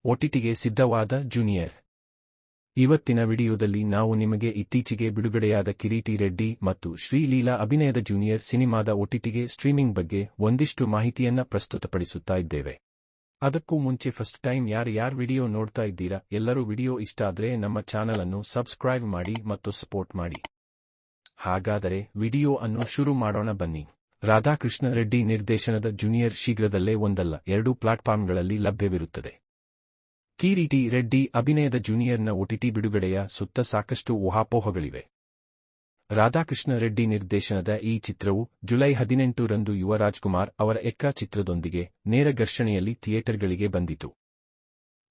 ಒಟಿಟಿಗೆ ಸಿದ್ಧವಾದ ಜೂನಿಯರ್. ಇವತ್ತಿನ ವಿಡಿಯೋದಲ್ಲಿ ನಾವು ನಿಮಗೆ ಇತ್ತೀಚೆಗೆ ಬಿಡುಗಡೆಯಾದ ಕಿರೀಟಿ ರೆಡ್ಡಿ ಮತ್ತು ಶ್ರೀಲೀಲಾ ಅಭಿನಯದ ಜೂನಿಯರ್ ಸಿನಿಮಾದ ಒಟಿಟಿಗೆ ಸ್ಟ್ರೀಮಿಂಗ್ ಬಗ್ಗೆ ಒಂದಿಷ್ಟು ಮಾಹಿತಿಯನ್ನ ಪ್ರಸ್ತುತಪಡಿಸುತ್ತಾ ಇದ್ದೇವೆ. ಅದಕ್ಕೂ ಮುಂಚೆ ಫಸ್ಟ್ ಟೈಮ್ ಯಾರು ವಿಡಿಯೋ ನೋಡ್ತಾ ಇದ್ದೀರಾ, ಎಲ್ಲರೂ ವಿಡಿಯೋ ಇಷ್ಟ ಆದ್ರೆ ನಮ್ಮ ಚಾನಲ್ ಅನ್ನು ಸಬ್ಸ್ಕ್ರೈಬ್ ಮಾಡಿ ಮತ್ತು ಸಪೋರ್ಟ್ ಮಾಡಿ. ಹಾಗಾದರೆ ವಿಡಿಯೋ ಅನ್ನು ಶುರು ಮಾಡೋಣ ಬನ್ನಿ. ರಾಧಾಕೃಷ್ಣ ರೆಡ್ಡಿ ನಿರ್ದೇಶನದ ಜೂನಿಯರ್ ಶೀಘ್ರದಲ್ಲೇ ಒಂದಲ್ಲ ಎರಡು ಪ್ಲಾಟ್ಫಾರ್ಮ್ಗಳಲ್ಲಿ ಲಭ್ಯವಿರುತ್ತದೆ. ಕಿರೀಟಿ ರೆಡ್ಡಿ ಅಭಿನಯದ ಜೂನಿಯರ್ನ ಒಟಿಟಿ ಬಿಡುಗಡೆಯ ಸುತ್ತ ಸಾಕಷ್ಟು ಊಹಾಪೋಹಗಳಿವೆ. ರಾಧಾಕೃಷ್ಣ ರೆಡ್ಡಿ ನಿರ್ದೇಶನದ ಈ ಚಿತ್ರವು ಜುಲೈ 18 ರಂದು ಯುವರಾಜ್ ಕುಮಾರ್ ಅವರ ಎಕ್ಕ ಚಿತ್ರದೊಂದಿಗೆ ನೇರ ಘರ್ಷಣೆಯಲ್ಲಿ ಥಿಯೇಟರ್ಗಳಿಗೆ ಬಂದಿತು.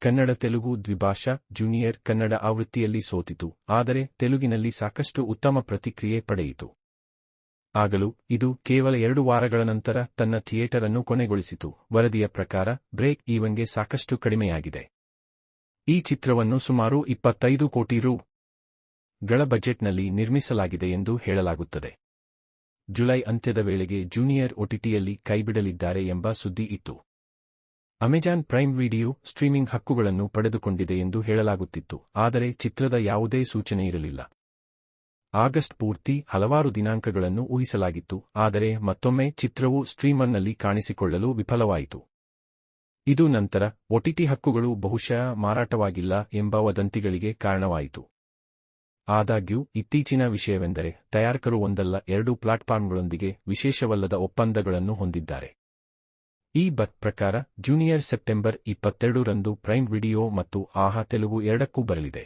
ಕನ್ನಡ ತೆಲುಗು ದ್ವಿಭಾಷಾ ಜೂನಿಯರ್ ಕನ್ನಡ ಆವೃತ್ತಿಯಲ್ಲಿ ಸೋತಿತು, ಆದರೆ ತೆಲುಗಿನಲ್ಲಿ ಸಾಕಷ್ಟು ಉತ್ತಮ ಪ್ರತಿಕ್ರಿಯೆ ಪಡೆಯಿತು. ಆಗಲೂ ಇದು ಕೇವಲ 2 ವಾರಗಳ ನಂತರ ತನ್ನ ಥಿಯೇಟರ್ ಅನ್ನು ಕೊನೆಗೊಳಿಸಿತು. ವರದಿಯ ಪ್ರಕಾರ ಬ್ರೇಕ್ ಈವನ್ಗೆ ಸಾಕಷ್ಟು ಕಡಿಮೆಯಾಗಿದೆ. ಈ ಚಿತ್ರವನ್ನು ಸುಮಾರು 25 ಕೋಟಿ ಗಳ ಬಜೆಟ್ನಲ್ಲಿ ನಿರ್ಮಿಸಲಾಗಿದೆ ಎಂದು ಹೇಳಲಾಗುತ್ತದೆ. ಜುಲೈ ಅಂತ್ಯದ ವೇಳೆಗೆ ಜೂನಿಯರ್ ಒಟಿಟಿಯಲ್ಲಿ ಕೈಬಿಡಲಿದ್ದಾರೆ ಎಂಬ ಸುದ್ದಿ ಇತ್ತು. ಅಮೆಜಾನ್ ಪ್ರೈಮ್ ವಿಡಿಯೋ ಸ್ಟ್ರೀಮಿಂಗ್ ಹಕ್ಕುಗಳನ್ನು ಪಡೆದುಕೊಂಡಿದೆ ಎಂದು ಹೇಳಲಾಗುತ್ತಿತ್ತು, ಆದರೆ ಚಿತ್ರದ ಯಾವುದೇ ಸೂಚನೆ ಇರಲಿಲ್ಲ. ಆಗಸ್ಟ್ ಪೂರ್ತಿ ಹಲವಾರು ದಿನಾಂಕಗಳನ್ನು ಊಹಿಸಲಾಗಿತ್ತು, ಆದರೆ ಮತ್ತೊಮ್ಮೆ ಚಿತ್ರವು ಸ್ಟ್ರೀಮರ್ನಲ್ಲಿ ಕಾಣಿಸಿಕೊಳ್ಳಲು ವಿಫಲವಾಯಿತು. ಇದು ನಂತರ ಒಟಿಟಿ ಹಕ್ಕುಗಳು ಬಹುಶಃ ಮಾರಾಟವಾಗಿಲ್ಲ ಎಂಬ ವದಂತಿಗಳಿಗೆ ಕಾರಣವಾಯಿತು. ಆದಾಗ್ಯೂ ಇತ್ತೀಚಿನ ವಿಷಯವೆಂದರೆ ತಯಾರಕರು ಒಂದಲ್ಲ ಎರಡು ಪ್ಲಾಟ್ಫಾರ್ಮ್ಗಳೊಂದಿಗೆ ವಿಶೇಷವಲ್ಲದ ಒಪ್ಪಂದಗಳನ್ನು ಹೊಂದಿದ್ದಾರೆ. ಈ ಪ್ರಕಾರ ಜೂನಿಯರ್ ಸೆಪ್ಟೆಂಬರ್ 22 ರಂದು ಪ್ರೈಮ್ ವಿಡಿಯೋ ಮತ್ತು ಆಹಾ ತೆಲುಗು ಎರಡಕ್ಕೂ ಬರಲಿದೆ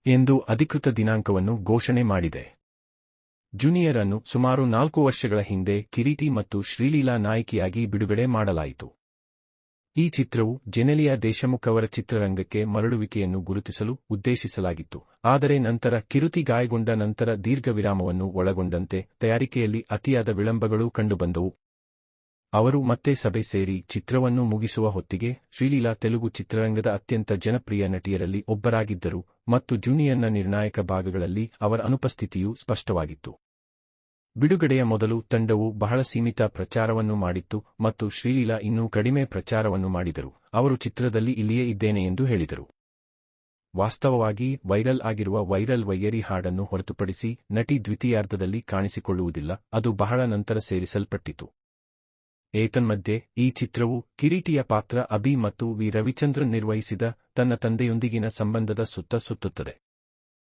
ಎಂದು ಅಧಿಕೃತ ದಿನಾಂಕವನ್ನು ಘೋಷಣೆ ಮಾಡಿದೆ. ಜೂನಿಯರ್ ಅನ್ನು ಸುಮಾರು 4 ವರ್ಷಗಳ ಹಿಂದೆ ಕಿರೀಟಿ ಮತ್ತು ಶ್ರೀಲೀಲಾ ನಾಯಕಿಯಾಗಿ ಬಿಡುಗಡೆ ಮಾಡಲಾಯಿತು. ಈ ಚಿತ್ರವು ಜೆನೆಲಿಯಾ ದೇಶಮುಖ್ ಅವರ ಚಿತ್ರರಂಗಕ್ಕೆ ಮರಳುವಿಕೆಯನ್ನು ಗುರುತಿಸಲು ಉದ್ದೇಶಿಸಲಾಗಿತ್ತು, ಆದರೆ ನಂತರ ಕಿರುತಿ ಗಾಯಗೊಂಡ ನಂತರ ದೀರ್ಘ ವಿರಾಮವನ್ನು ಒಳಗೊಂಡಂತೆ ತಯಾರಿಕೆಯಲ್ಲಿ ಅತಿಯಾದ ವಿಳಂಬಗಳು ಕಂಡುಬಂದವು. ಅವರು ಮತ್ತೆ ಸಭೆ ಸೇರಿ ಚಿತ್ರವನ್ನು ಮುಗಿಸುವ ಹೊತ್ತಿಗೆ ಶ್ರೀಲೀಲಾ ತೆಲುಗು ಚಿತ್ರರಂಗದ ಅತ್ಯಂತ ಜನಪ್ರಿಯ ನಟಿಯರಲ್ಲಿ ಒಬ್ಬರಾಗಿದ್ದರು ಮತ್ತು ಜೂನಿಯರ್ನ ನಿರ್ಣಾಯಕ ಭಾಗಗಳಲ್ಲಿ ಅವರ ಅನುಪಸ್ಥಿತಿಯು ಸ್ಪಷ್ಟವಾಗಿತ್ತು. ಬಿಡುಗಡೆಯ ಮೊದಲು ತಂಡವು ಬಹಳ ಸೀಮಿತ ಪ್ರಚಾರವನ್ನು ಮಾಡಿತ್ತು ಮತ್ತು ಶ್ರೀಲೀಲಾ ಇನ್ನೂ ಕಡಿಮೆ ಪ್ರಚಾರವನ್ನು ಮಾಡಿದರು. ಅವರು ಚಿತ್ರದಲ್ಲಿ ಇಲ್ಲಿಯೇ ಇದ್ದೇನೆ ಎಂದು ಹೇಳಿದರು. ವಾಸ್ತವವಾಗಿ ವೈರಲ್ ಆಗಿರುವ ವೈರಲ್ ವೈಯರಿ ಹಾಡನ್ನು ಹೊರತುಪಡಿಸಿ ನಟಿ ದ್ವಿತೀಯಾರ್ಧದಲ್ಲಿ ಕಾಣಿಸಿಕೊಳ್ಳುವುದಿಲ್ಲ, ಅದು ಬಹಳ ನಂತರ ಸೇರಿಸಲ್ಪಟ್ಟಿತು. ಏತನ್ಮಧ್ಯೆ ಈ ಚಿತ್ರವು ಕಿರೀಟಿಯ ಪಾತ್ರ ಅಭಿ ಮತ್ತು ವಿ ರವಿಚಂದ್ರನ್ ನಿರ್ವಹಿಸಿದ ತನ್ನ ತಂದೆಯೊಂದಿಗಿನ ಸಂಬಂಧದ ಸುತ್ತ ಸುತ್ತುತ್ತದೆ.